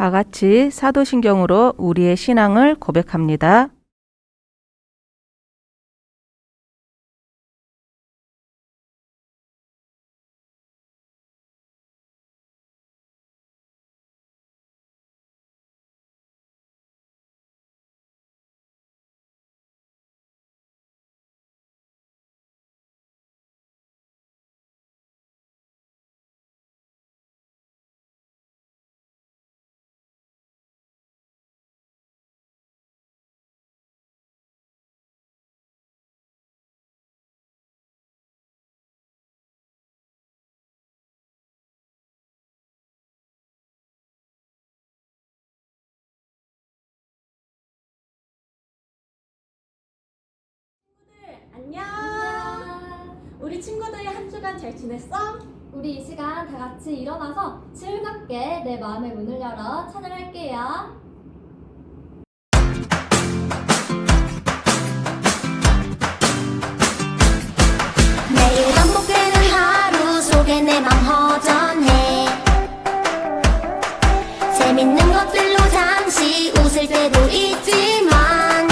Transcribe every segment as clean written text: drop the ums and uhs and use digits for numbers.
다 같이 사도신경으로 우리의 신앙을 고백합니다. 안녕. 우리 친구들이 한 주간 잘 지냈어? 우리 이 시간 다 같이 일어나서 즐겁게 내 마음의 문을 열어 찬양할게요. 매일 반복되는 하루 속에 내 맘 허전해. 재밌는 것들로 잠시 웃을 때도 있지만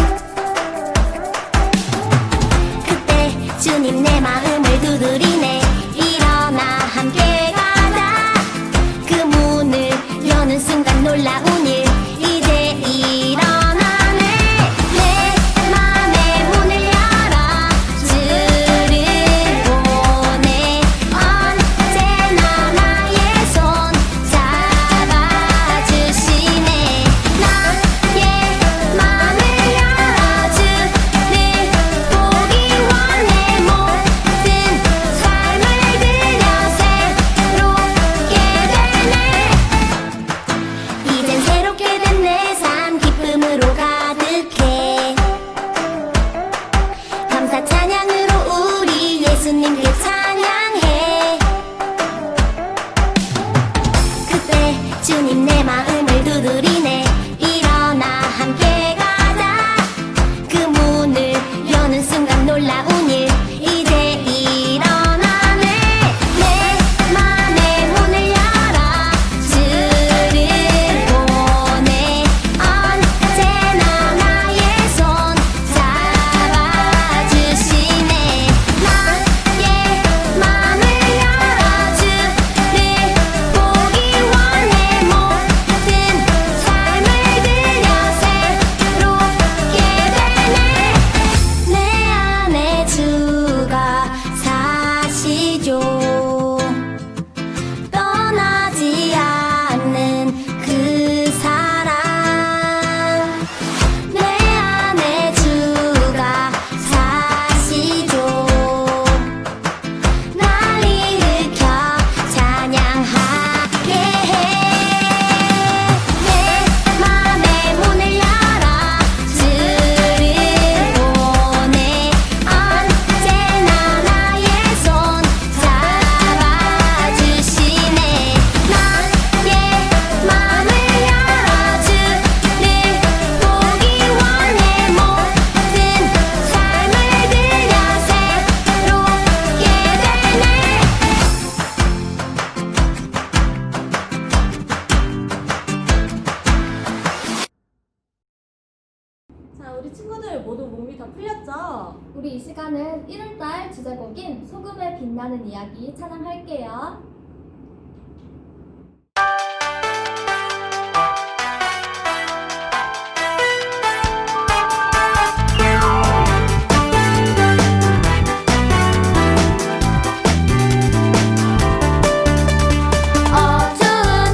그때 주님 내 마음을 두드리네. 일어나 함께 가자. 그 문을 여는 순간 놀라운 일 이제 일어나네. 내 맘의 문을 열어 주를 보내. 언제나 나의 손 잡아주시네. 나의 맘을 열어 주를 보기 원해. 모든 삶을 들여 새롭게 되네. 이젠 새롭게 된 내 삶 기쁨으로 가득해. 감사 찬양으로 우리 예수님께 찬양해. 그때 주님 내 마음을 두드리네. 일어나 함께 가자. 그 문을 여는 순간 놀라운 일 이제 일어나네. 내 맘의 문을 열어 주를 보내. 언제나 나의 손 잡아주시네. 나의 맘을 열어 주를 보기 원해. 모든 삶을 들여 새롭게 되네. 내 안에 주가 사시죠. 떠나지 않는 그 사랑. 내 안에 주가 사시죠. 날 일으켜 찬양하게 해. 내 맘의 문을 열어 주를 보내. 언제나 나의 손 잡아주시네. 나의 맘을 열어 주를 보기 원해. 모든 삶을 들여 새롭게 되네. 자, 우리 친구들 모두 몸이 다 풀렸죠? 우리 이 시간은 1월달 주제곡인 소금에 빛나는 이야기 찬양할게요. 어두운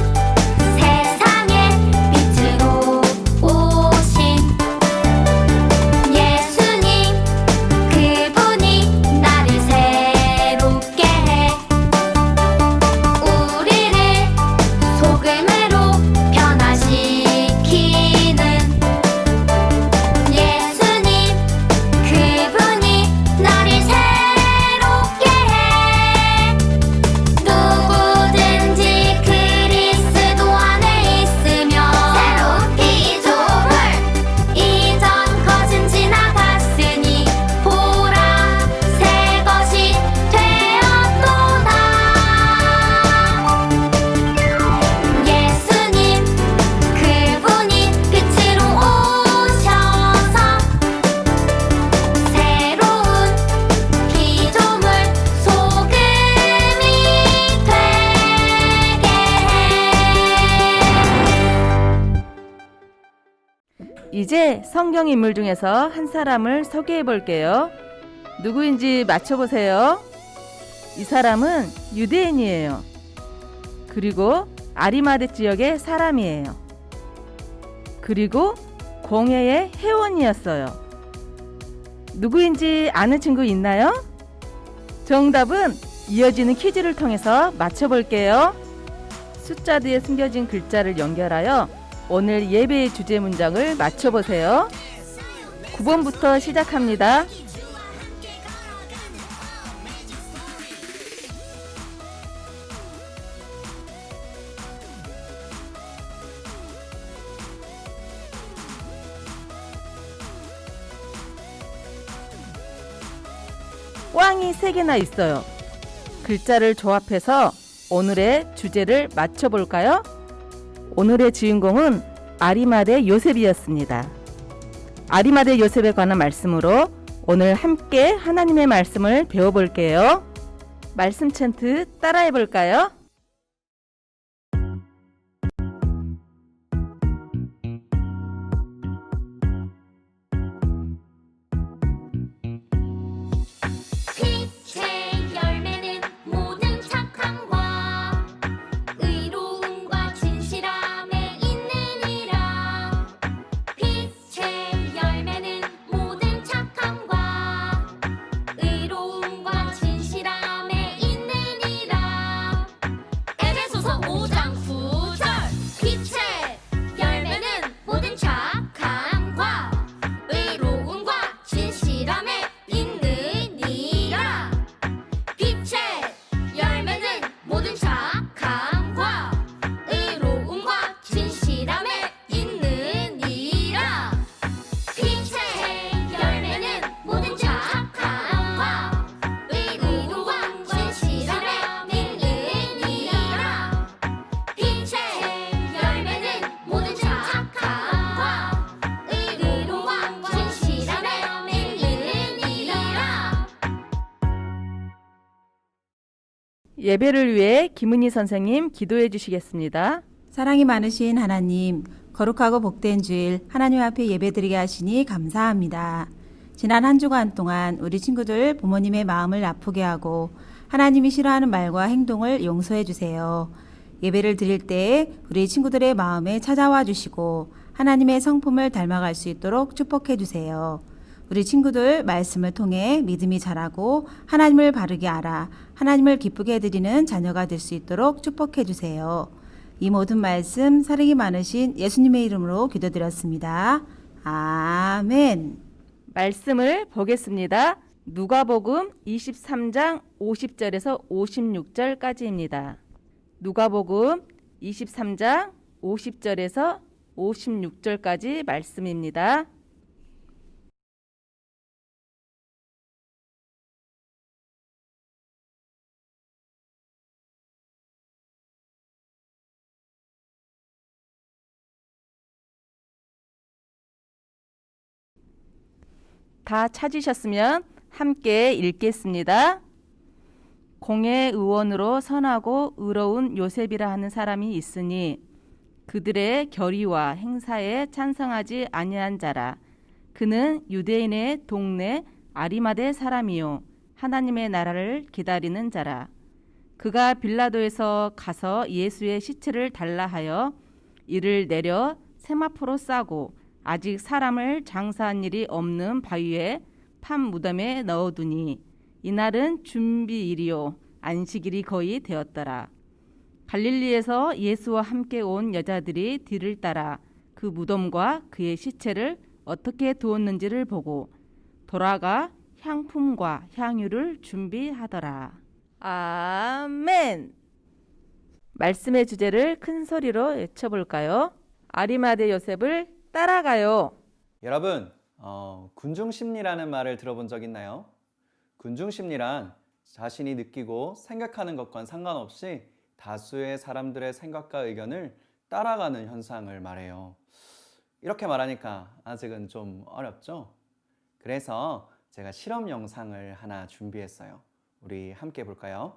세상에 빛으로 오신 예수님, 그분이 나를 새롭게 해. 이제 성경 인물 중에서 한 사람을 소개해 볼게요. 누구인지 맞춰보세요. 이 사람은 유대인이에요. 그리고 아리마대 지역의 사람이에요. 그리고 공회의 회원이었어요. 누구인지 아는 친구 있나요? 정답은 이어지는 퀴즈를 통해서 맞춰볼게요. 숫자 뒤에 숨겨진 글자를 연결하여 오늘 예배의 주제 문장을 맞춰보세요. 9번부터 시작합니다. 꽝이 3개나 있어요. 글자를 조합해서 오늘의 주제를 맞춰볼까요? 오늘의 주인공은 아리마대 요셉이었습니다. 아리마대 요셉에 관한 말씀으로 오늘 함께 하나님의 말씀을 배워볼게요. 말씀 챈트 따라해볼까요? 빛의 열매는 모든 착함과 의로움과 진실함에 있느니라. 빛의 열매는 모든 착함과 의로움과 진실함에 있느니라. 에베소서 5장 9절. 빛의 열매는 모든 착함과 의로움과 진실함에 있느니라. 빛의 열매는 모든 착함과 의로움과 진실함에 있느니라. 빛의 열매는 모든 착함과 의로움과 진실함에 있느니라. 빛의 열매는 모든 착함과 의로움과 진실함에 있느니라. 예배를 위해 김은희 선생님 기도해 주시겠습니다. 사랑이 많으신 하나님, 거룩하고 복된 주일 하나님 앞에 예배드리게 하시니 감사합니다. 지난 한 주간 동안 우리 친구들 부모님의 마음을 아프게 하고 하나님이 싫어하는 말과 행동을 용서해 주세요. 예배를 드릴 때 우리 친구들의 마음에 찾아와 주시고 하나님의 성품을 닮아갈 수 있도록 축복해 주세요. 우리 친구들 말씀을 통해 믿음이 자라고 하나님을 바르게 알아 하나님을 기쁘게 해드리는 자녀가 될 수 있도록 축복해 주세요. 이 모든 말씀 사랑이 많으신 예수님의 이름으로 기도드렸습니다. 아멘. 말씀을 보겠습니다. 누가복음 23장 50절에서 56절까지입니다. 누가복음 23장 50절에서 56절까지 말씀입니다. 다 찾으셨으면 함께 읽겠습니다. 공회 의원으로 선하고 의로운 요셉이라 하는 사람이 있으니 그들의 결의와 행사에 찬성하지 아니한 자라. 그는 유대인의 동네 아리마대 사람이요 하나님의 나라를 기다리는 자라. 그가 빌라도에서 가서 예수의 시체를 달라 하여 이를 내려 세마포로 싸고 아직 사람을 장사한 일이 없는 바위에 판 무덤에 넣어두니 이날은 준비일이요 안식일이 거의 되었더라. 갈릴리에서 예수와 함께 온 여자들이 뒤를 따라 그 무덤과 그의 시체를 어떻게 두었는지를 보고 돌아가 향품과 향유를 준비하더라. 아멘. 말씀의 주제를 큰 소리로 외쳐볼까요? 아리마대 요셉을 따라가요. 여러분, 군중심리라는 말을 들어본 적 있나요? 군중심리란 자신이 느끼고 생각하는 것과는 상관없이 다수의 사람들의 생각과 의견을 따라가는 현상을 말해요. 이렇게 말하니까 아직은 좀 어렵죠? 그래서 제가 실험 영상을 하나 준비했어요. 우리 함께 볼까요?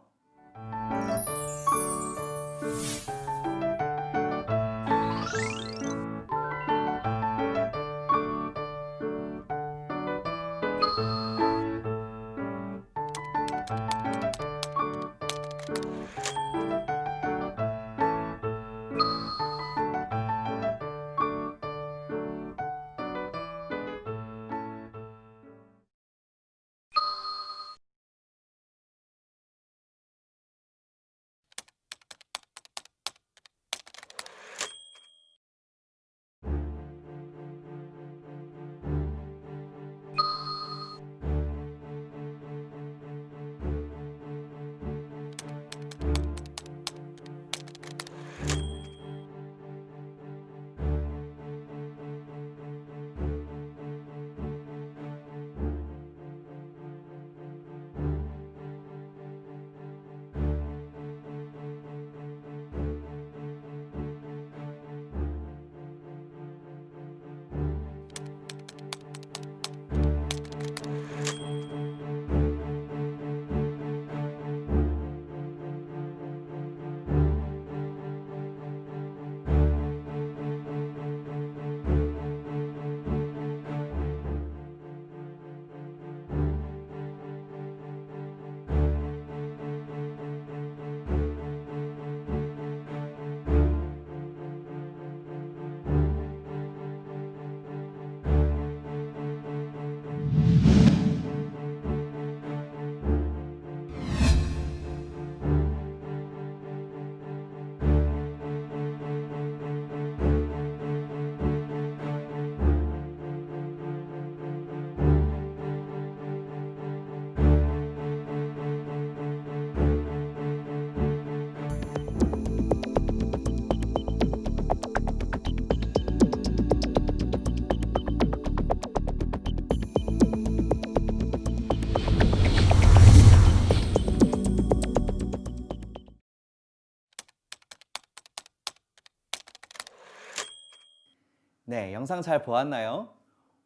네, 영상 잘 보았나요?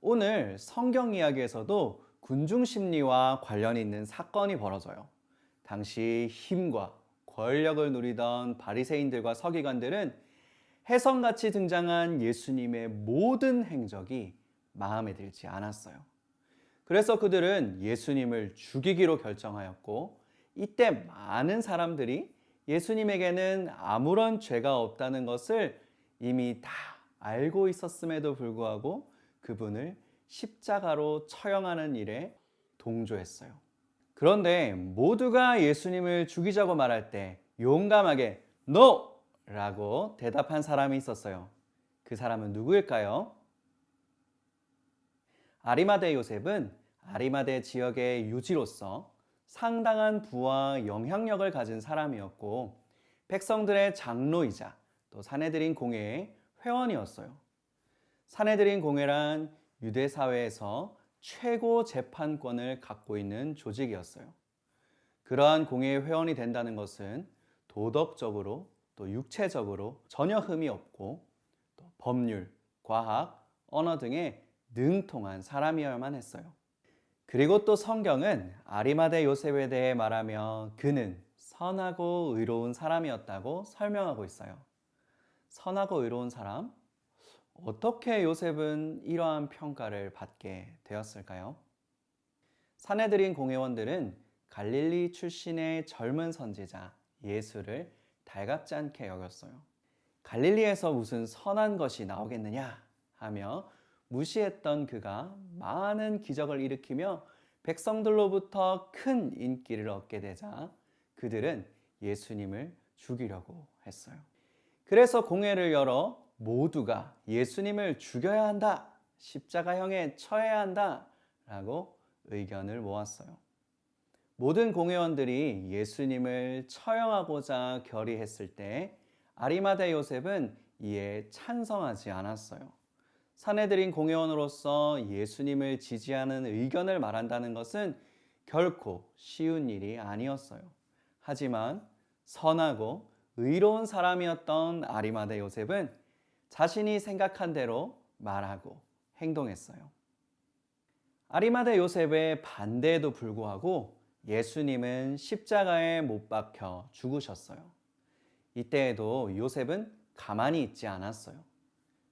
오늘 성경 이야기에서도 군중 심리와 관련이 있는 사건이 벌어져요. 당시 힘과 권력을 누리던 바리새인들과 서기관들은 혜성같이 등장한 예수님의 모든 행적이 마음에 들지 않았어요. 그래서 그들은 예수님을 죽이기로 결정하였고, 이때 많은 사람들이 예수님에게는 아무런 죄가 없다는 것을 이미 다 알고 있었음에도 불구하고 그분을 십자가로 처형하는 일에 동조했어요. 그런데 모두가 예수님을 죽이자고 말할 때 용감하게 NO! 라고 대답한 사람이 있었어요. 그 사람은 누구일까요? 아리마대 요셉은 아리마대 지역의 유지로서 상당한 부와 영향력을 가진 사람이었고, 백성들의 장로이자 또 사내들인 공회의 회원이었어요. 사내들인 공회란 유대 사회에서 최고 재판권을 갖고 있는 조직이었어요. 그러한 공회의 회원이 된다는 것은 도덕적으로 또 육체적으로 전혀 흠이 없고, 또 법률, 과학, 언어 등에 능통한 사람이어야만 했어요. 그리고 또 성경은 아리마대 요셉에 대해 말하며 그는 선하고 의로운 사람이었다고 설명하고 있어요. 선하고 의로운 사람? 어떻게 요셉은 이러한 평가를 받게 되었을까요? 사내들인 공회원들은 갈릴리 출신의 젊은 선지자 예수를 달갑지 않게 여겼어요. 갈릴리에서 무슨 선한 것이 나오겠느냐 하며 무시했던 그가 많은 기적을 일으키며 백성들로부터 큰 인기를 얻게 되자 그들은 예수님을 죽이려고 했어요. 그래서 공회를 열어 모두가 예수님을 죽여야 한다, 십자가형에 처해야 한다 라고 의견을 모았어요. 모든 공회원들이 예수님을 처형하고자 결의했을 때 아리마대 요셉은 이에 찬성하지 않았어요. 사내들인 공회원으로서 예수님을 지지하는 의견을 말한다는 것은 결코 쉬운 일이 아니었어요. 하지만 선하고 의로운 사람이었던 아리마대 요셉은 자신이 생각한 대로 말하고 행동했어요. 아리마대 요셉의 반대에도 불구하고 예수님은 십자가에 못 박혀 죽으셨어요. 이때에도 요셉은 가만히 있지 않았어요.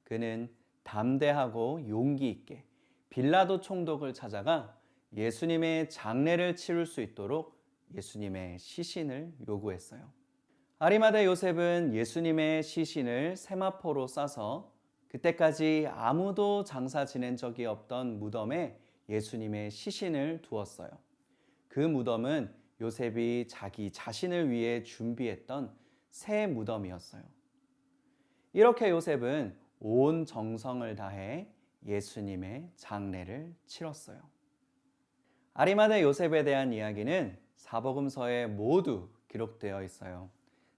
그는 담대하고 용기 있게 빌라도 총독을 찾아가 예수님의 장례를 치를 수 있도록 예수님의 시신을 요구했어요. 아리마대 요셉은 예수님의 시신을 세마포로 싸서 그때까지 아무도 장사 지낸 적이 없던 무덤에 예수님의 시신을 두었어요. 그 무덤은 요셉이 자기 자신을 위해 준비했던 새 무덤이었어요. 이렇게 요셉은 온 정성을 다해 예수님의 장례를 치렀어요. 아리마대 요셉에 대한 이야기는 사복음서에 모두 기록되어 있어요.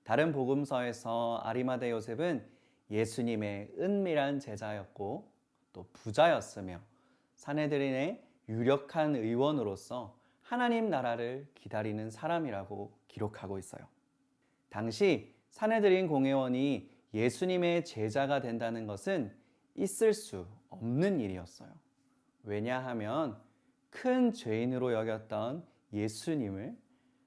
다른 복음서에서 아리마대 요셉은 예수님의 은밀한 제자였고 또 부자였으며 사내들인의 유력한 의원으로서 하나님 나라를 기다리는 사람이라고 기록하고 있어요. 당시 사내들인 공회원이 예수님의 제자가 된다는 것은 있을 수 없는 일이었어요. 왜냐하면 큰 죄인으로 여겼던 예수님을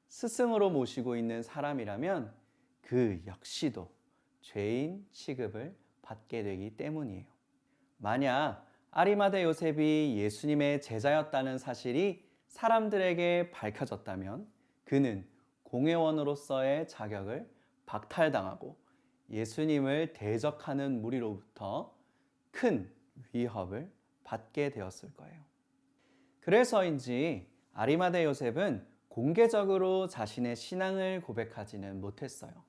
스승으로 모시고 있는 사람이라면 그 역시도 죄인 취급을 받게 되기 때문이에요. 만약 아리마대 요셉이 예수님의 제자였다는 사실이 사람들에게 밝혀졌다면 그는 공회원으로서의 자격을 박탈당하고 예수님을 대적하는 무리로부터 큰 위협을 받게 되었을 거예요. 그래서인지 아리마대 요셉은 공개적으로 자신의 신앙을 고백하지는 못했어요.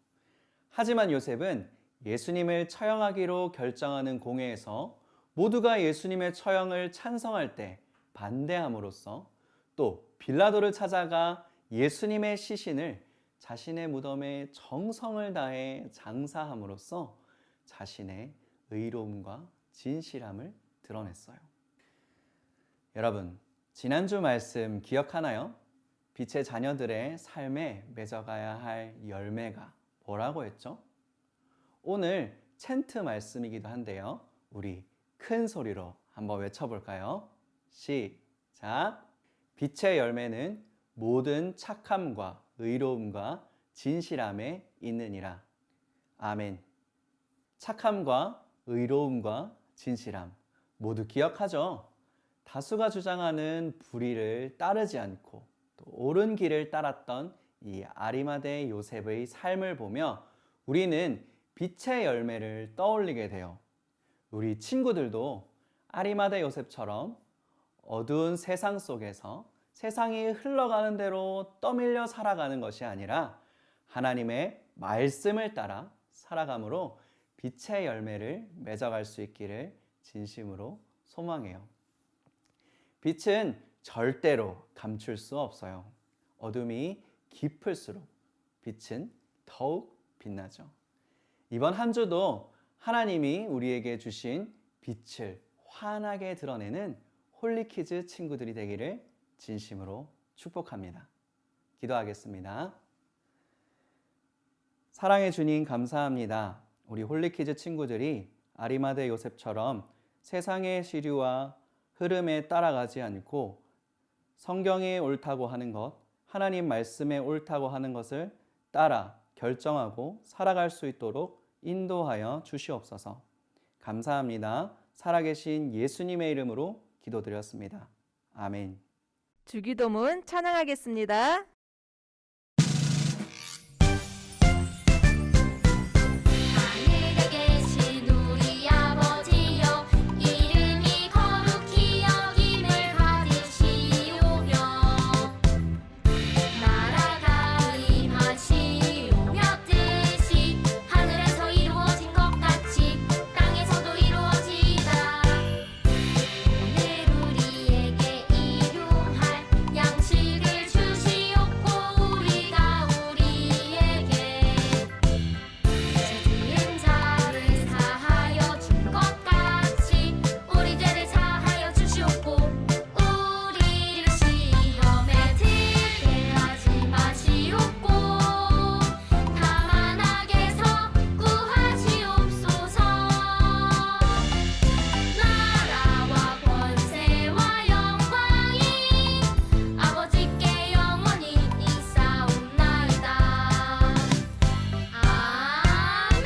하지만 요셉은 예수님을 처형하기로 결정하는 공회에서 모두가 예수님의 처형을 찬성할 때 반대함으로써 또 빌라도를 찾아가 예수님의 시신을 자신의 무덤에 정성을 다해 장사함으로써 자신의 의로움과 진실함을 드러냈어요. 여러분, 지난주 말씀 기억하나요? 빛의 자녀들의 삶에 맺어가야 할 열매가 뭐라고 했죠? 오늘 챈트 말씀이기도 한데요. 우리 큰 소리로 한번 외쳐볼까요? 시작! 빛의 열매는 모든 착함과 의로움과 진실함에 있느니라. 아멘. 착함과 의로움과 진실함 모두 기억하죠? 다수가 주장하는 불의를 따르지 않고 또 옳은 길을 따랐던 이 아리마대 요셉의 삶을 보며 우리는 빛의 열매를 떠올리게 돼요. 우리 친구들도 아리마대 요셉처럼 어두운 세상 속에서 세상이 흘러가는 대로 떠밀려 살아가는 것이 아니라 하나님의 말씀을 따라 살아감으로 빛의 열매를 맺어갈 수 있기를 진심으로 소망해요. 빛은 절대로 감출 수 없어요. 어둠이 깊을수록 빛은 더욱 빛나죠. 이번 한 주도 하나님이 우리에게 주신 빛을 환하게 드러내는 홀리키즈 친구들이 되기를 진심으로 축복합니다. 기도하겠습니다. 사랑의 주님 감사합니다. 우리 홀리키즈 친구들이 아리마대 요셉처럼 세상의 시류와 흐름에 따라가지 않고 성경이 옳다고 하는 것, 하나님 말씀에 옳다고 하는 것을 따라 결정하고 살아갈 수 있도록 인도하여 주시옵소서. 감사합니다. 살아계신 예수님의 이름으로 기도드렸습니다. 아멘. 주기도문 찬양하겠습니다. 하늘에 계신 우리 아버지여 이름이 거룩히 여김을 받으시오며 나라가 임하시오며 뜻이 하늘에서 이루어진 것 같이 땅에서도 이루어지이다. 오늘 우리에게 일용할 양식을 주시옵고 우리가 우리에게 지은 자를 사하여 준 것 같이 우리 죄를 사하여 주시옵고 우리를 시험에 들게 하지 마시옵고 다만 악에서 구하시옵소서. 나라와 권세와 영광이 아버지께 영원히 있사옵나이다. 아멘.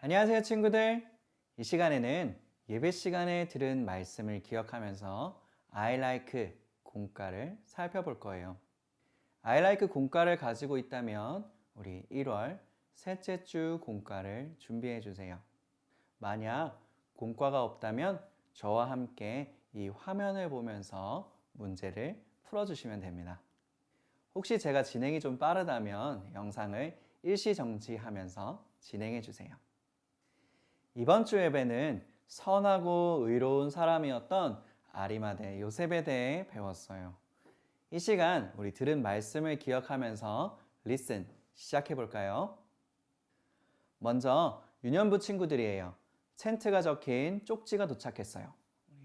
안녕하세요 친구들. 이 시간에는 예배 시간에 들은 말씀을 기억하면서 I like 공과를 살펴볼 거예요. I like 공과를 가지고 있다면 우리 1월 셋째 주 공과를 준비해 주세요. 만약 공과가 없다면 저와 함께 이 화면을 보면서 문제를 풀어주시면 됩니다. 혹시 제가 진행이 좀 빠르다면 영상을 일시정지하면서 진행해 주세요. 이번 주 예배는 선하고 의로운 사람이었던 아리마대 요셉에 대해 배웠어요. 이 시간 우리 들은 말씀을 기억하면서 리슨 시작해 볼까요? 먼저 유년부 친구들이에요. 챈트가 적힌 쪽지가 도착했어요.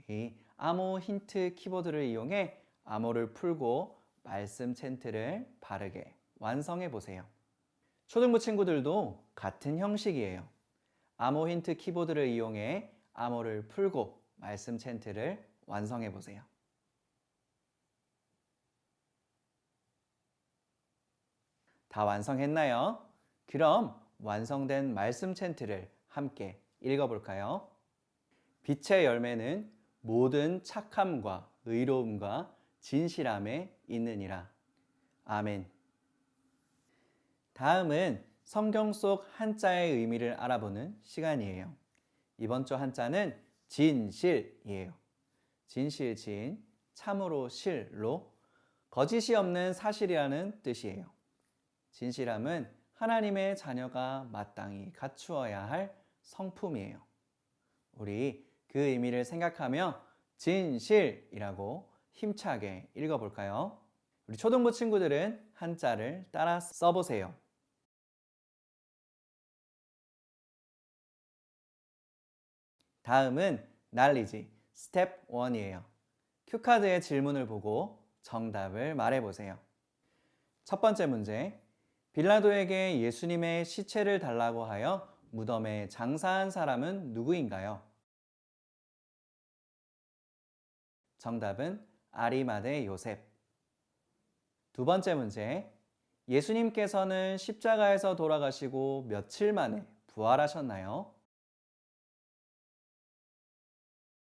우리 암호 힌트 키보드를 이용해 암호를 풀고 말씀 챈트를 바르게 완성해 보세요. 초등부 친구들도 같은 형식이에요. 암호 힌트 키보드를 이용해 암호를 풀고 말씀 챈트를 완성해 보세요. 다 완성했나요? 그럼 완성된 말씀 챈트를 함께 읽어볼까요? 빛의 열매는 모든 착함과 의로움과 진실함에 있느니라. 아멘. 다음은 성경 속 한자의 의미를 알아보는 시간이에요. 이번 주 한자는 진실이에요. 진실 진, 참으로 실로 거짓이 없는 사실이라는 뜻이에요. 진실함은 하나님의 자녀가 마땅히 갖추어야 할 성품이에요. 우리 그 의미를 생각하며 진실이라고 힘차게 읽어볼까요? 우리 초등부 친구들은 한자를 따라 써보세요. 다음은 날리지 스텝 1이에요. 큐카드의 질문을 보고 정답을 말해보세요. 첫 번째 문제. 빌라도에게 예수님의 시체를 달라고 하여 무덤에 장사한 사람은 누구인가요? 정답은 아리마대 요셉. 두 번째 문제. 예수님께서는 십자가에서 돌아가시고 며칠 만에 부활하셨나요?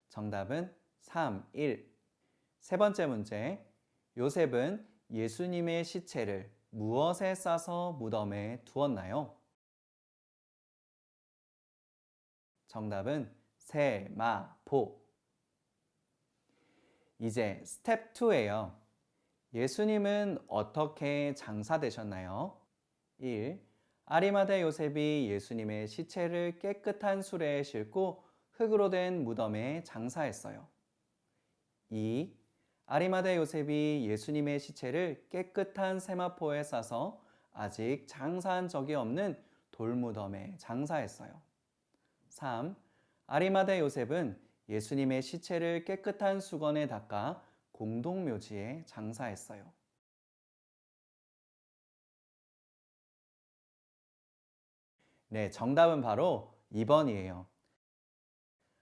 정답은 3, 1. 세 번째 문제. 요셉은 예수님의 시체를 무엇에 싸서 무덤에 두었나요? 정답은 세마포. 이제 스텝 2예요. 예수님은 어떻게 장사되셨나요? 1. 아리마대 요셉이 예수님의 시체를 깨끗한 수레에 싣고 흙으로 된 무덤에 장사했어요. 2. 아리마대 요셉이 예수님의 시체를 깨끗한 세마포에 싸서 아직 장사한 적이 없는 돌무덤에 장사했어요. 3. 아리마대 요셉은 예수님의 시체를 깨끗한 수건에 닦아 공동묘지에 장사했어요. 네, 정답은 바로 2번이에요.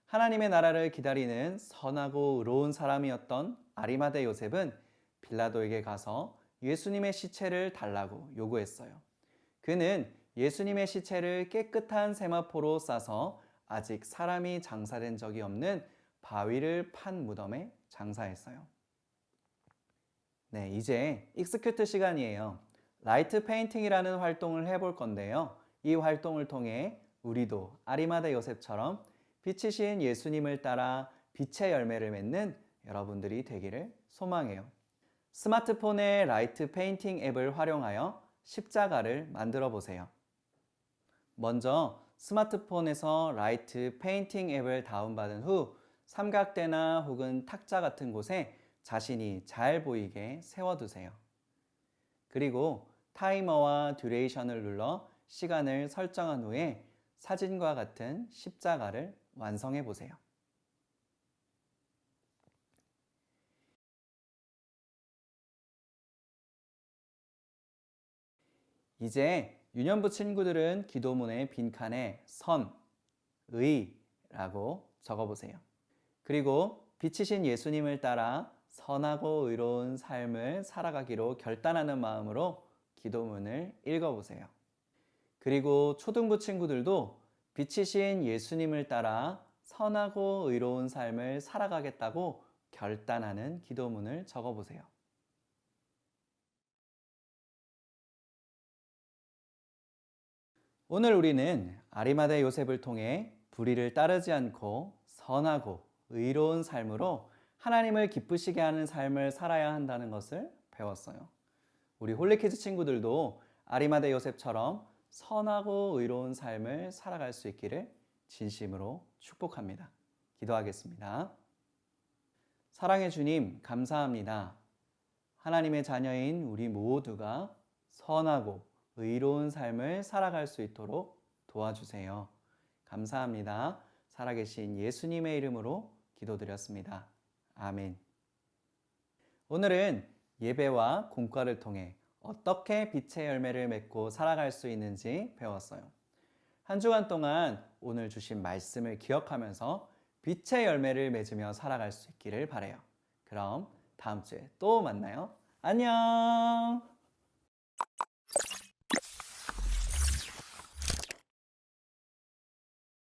하나님의 나라를 기다리는 선하고 의로운 사람이었던 아리마대 요셉은 빌라도에게 가서 예수님의 시체를 달라고 요구했어요. 그는 예수님의 시체를 깨끗한 세마포로 싸서 아직 사람이 장사된 적이 없는 바위를 판 무덤에 장사했어요. 네, 이제 익스큐트 시간이에요. 라이트 페인팅이라는 활동을 해볼 건데요. 이 활동을 통해 우리도 아리마대 요셉처럼 빛이신 예수님을 따라 빛의 열매를 맺는 여러분들이 되기를 소망해요. 스마트폰의 라이트 페인팅 앱을 활용하여 십자가를 만들어 보세요. 먼저 스마트폰에서 라이트 페인팅 앱을 다운받은 후 삼각대나 혹은 탁자 같은 곳에 자신이 잘 보이게 세워두세요. 그리고 타이머와 듀레이션을 눌러 시간을 설정한 후에 사진과 같은 십자가를 완성해 보세요. 이제 유년부 친구들은 기도문의 빈칸에 선, 의라고 적어보세요. 그리고 빛이신 예수님을 따라 선하고 의로운 삶을 살아가기로 결단하는 마음으로 기도문을 읽어보세요. 그리고 초등부 친구들도 빛이신 예수님을 따라 선하고 의로운 삶을 살아가겠다고 결단하는 기도문을 적어보세요. 오늘 우리는 아리마대 요셉을 통해 불의를 따르지 않고 선하고 의로운 삶으로 하나님을 기쁘시게 하는 삶을 살아야 한다는 것을 배웠어요. 우리 홀리키즈 친구들도 아리마대 요셉처럼 선하고 의로운 삶을 살아갈 수 있기를 진심으로 축복합니다. 기도하겠습니다. 사랑의 주님, 감사합니다. 하나님의 자녀인 우리 모두가 선하고 의로운 삶을 살아갈 수 있도록 도와주세요. 감사합니다. 살아계신 예수님의 이름으로 기도드렸습니다. 아멘. 오늘은 예배와 공과를 통해 어떻게 빛의 열매를 맺고 살아갈 수 있는지 배웠어요. 한 주간 동안 오늘 주신 말씀을 기억하면서 빛의 열매를 맺으며 살아갈 수 있기를 바라요. 그럼 다음 주에 또 만나요. 안녕!